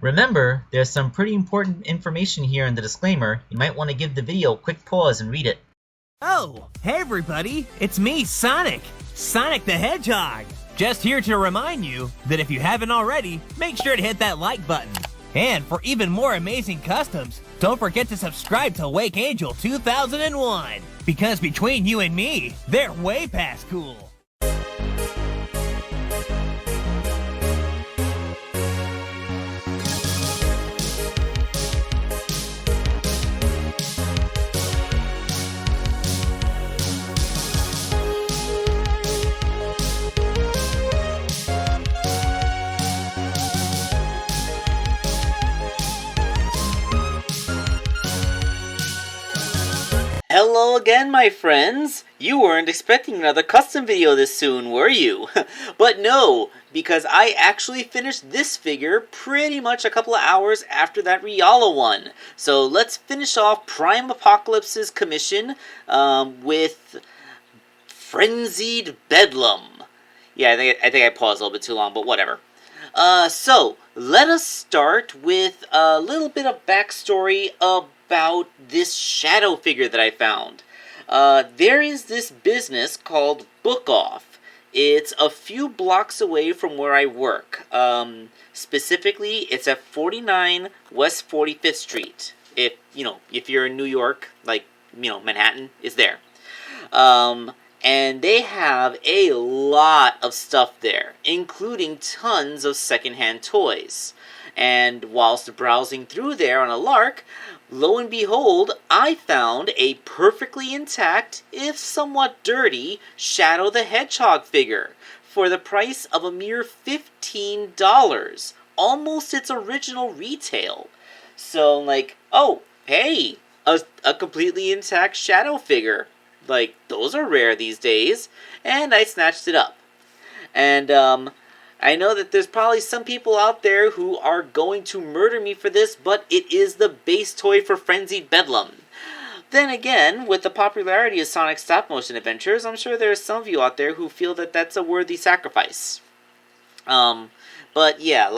Remember, there's some pretty important information here in the disclaimer. You might want to give the video a quick pause and read it. Oh, hey everybody, it's me, Sonic! Sonic the Hedgehog! Just here to remind you that if you haven't already, make sure to hit that like button. And for even more amazing customs, don't forget to subscribe to Wake Angel 2001, because between you and me, they're way past cool. Hello again, my friends! You weren't expecting another custom video this soon, were you? But no, because I actually finished this figure pretty much a couple of hours after that Riala one. So let's finish off Prime Apocalypse's commission with Frenzied Bedlam. Yeah, I think I paused a little bit too long, but whatever. So let us start with a little bit of backstory about this shadow figure that I found. There is this business called Book Off. It's a few blocks away from where I work. Specifically, it's at 49 West 45th Street. If you're in New York, Manhattan is there. And they have a lot of stuff there, including tons of secondhand toys. And whilst browsing through there on a lark, lo and behold, I found a perfectly intact, if somewhat dirty, Shadow the Hedgehog figure for the price of a mere $15, almost its original retail. So I'm like, oh, hey, a completely intact Shadow figure. Like, those are rare these days, and I snatched it up. And, I know that there's probably some people out there who are going to murder me for this, but it is the base toy for Frenzied Bedlam. Then again, with the popularity of Sonic stop-motion adventures, I'm sure there's some of you out there who feel that that's a worthy sacrifice. But yeah,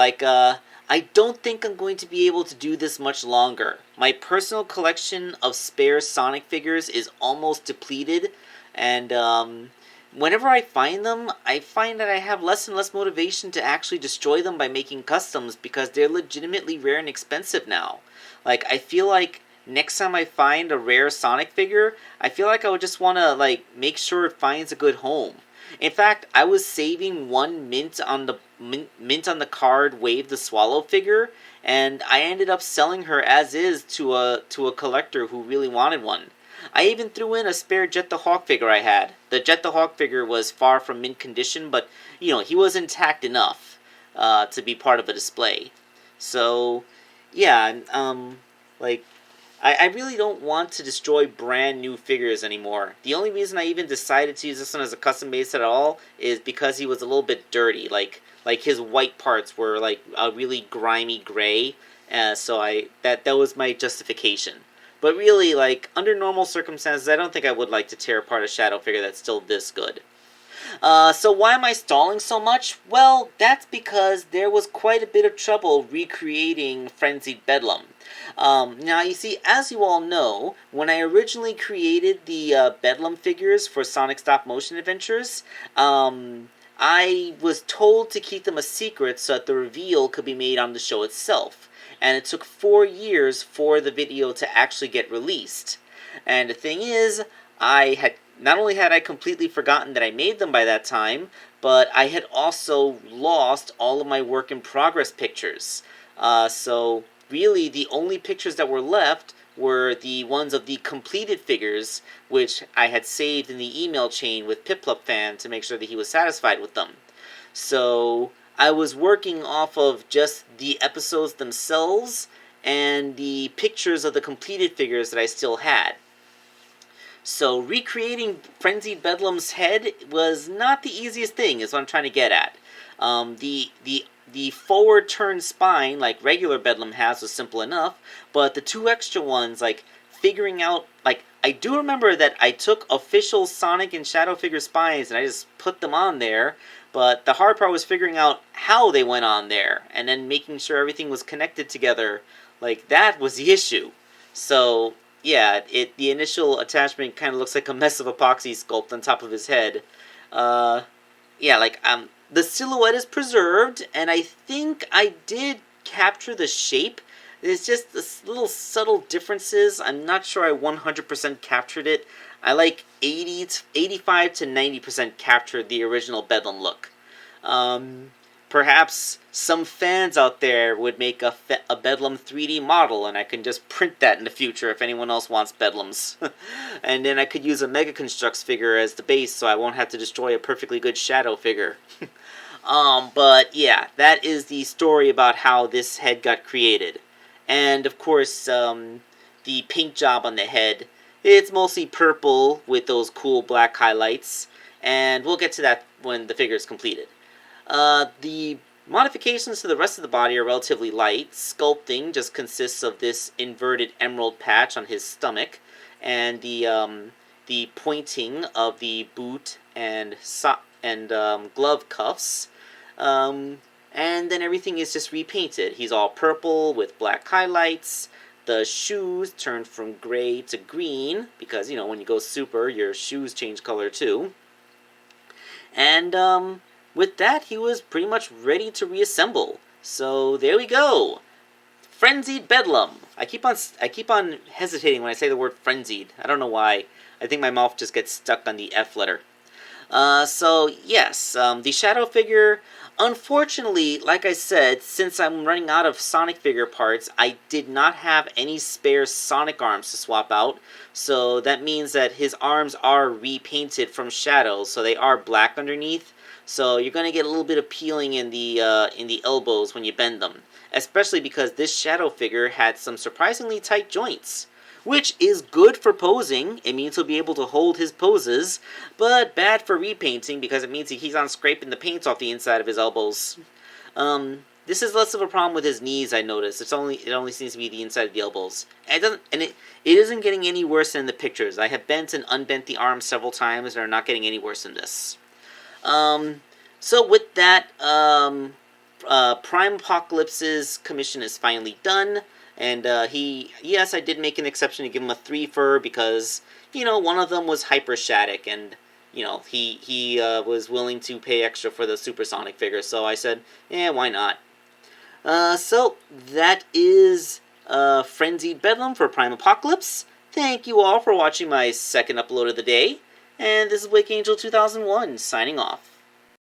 I don't think I'm going to be able to do this much longer. My personal collection of spare Sonic figures is almost depleted, and whenever I find them, I find that I have less and less motivation to actually destroy them by making customs because they're legitimately rare and expensive now. Like, I feel like next time I find a rare Sonic figure, I feel like I would just want to, make sure it finds a good home. In fact, I was saving one mint on the card Wave the Swallow figure, and I ended up selling her as is to a collector who really wanted one. I even threw in a spare Jet the Hawk figure I had. The Jet the Hawk figure was far from mint condition, but he was intact enough to be part of a display. So yeah, I really don't want to destroy brand new figures anymore. The only reason I even decided to use this one as a custom base at all is because he was a little bit dirty. Like his white parts were like a really grimy gray, so that was my justification. But really, under normal circumstances, I don't think I would like to tear apart a Shadow figure that's still this good. So why am I stalling so much? Well, that's because there was quite a bit of trouble recreating Frenzied Bedlam. Now, you see, as you all know, when I originally created the Bedlam figures for Sonic Stop Motion Adventures, I was told to keep them a secret so that the reveal could be made on the show itself. And it took 4 years for the video to actually get released. And the thing is, not only had I completely forgotten that I made them by that time, but I had also lost all of my work in progress pictures. So really the only pictures that were left were the ones of the completed figures, which I had saved in the email chain with PipLupFan to make sure that he was satisfied with them. So I was working off of just the episodes themselves and the pictures of the completed figures that I still had. So recreating Frenzied Bedlam's head was not the easiest thing, is what I'm trying to get at. The forward turned spine, like regular Bedlam has, was simple enough, but the two extra ones, figuring out, I do remember that I took official Sonic and Shadow figure spines and I just put them on there, But the hard part was figuring out how they went on there, and then making sure everything was connected together. Like, that was the issue. So, yeah, the initial attachment kind of looks like a mess of epoxy sculpt on top of his head. The silhouette is preserved, and I think I did capture the shape. There's just this little subtle differences. I'm not sure I 100% captured it. I like 85 to 90% captured the original Bedlam look. Perhaps some fans out there would make a Bedlam 3D model, and I can just print that in the future if anyone else wants Bedlams. And then I could use a Mega Construx figure as the base, so I won't have to destroy a perfectly good Shadow figure. But yeah, that is the story about how this head got created. And of course, the paint job on the head, it's mostly purple with those cool black highlights, and we'll get to that when the figure is completed. The modifications to the rest of the body are relatively light. Sculpting just consists of this inverted emerald patch on his stomach, and the pointing of the boot and glove cuffs. And then everything is just repainted. He's all purple with black highlights. The shoes turned from gray to green, because, when you go super, your shoes change color too. And, with that, he was pretty much ready to reassemble. So, there we go. Frenzied Bedlam. I keep on hesitating when I say the word frenzied. I don't know why. I think my mouth just gets stuck on the F letter. So, yes, the Shadow figure, unfortunately, like I said, since I'm running out of Sonic figure parts, I did not have any spare Sonic arms to swap out, so that means that his arms are repainted from Shadow, so they are black underneath, so you're going to get a little bit of peeling in the elbows when you bend them, especially because this Shadow figure had some surprisingly tight joints. Which is good for posing. It means he'll be able to hold his poses, but bad for repainting because it means he keeps on scraping the paint off the inside of his elbows. This is less of a problem with his knees, I noticed. It only seems to be the inside of the elbows. And it isn't getting any worse than the pictures. I have bent and unbent the arms several times and are not getting any worse than this. So with that, Prime Apocalypse's commission is finally done. And yes, I did make an exception to give him a 3 fur because, one of them was Hypershatic, and, he was willing to pay extra for the Supersonic figure, so I said, why not? So, that is Frenzied Bedlam for Prime Apocalypse. Thank you all for watching my second upload of the day, and this is Wake Angel 2001, signing off.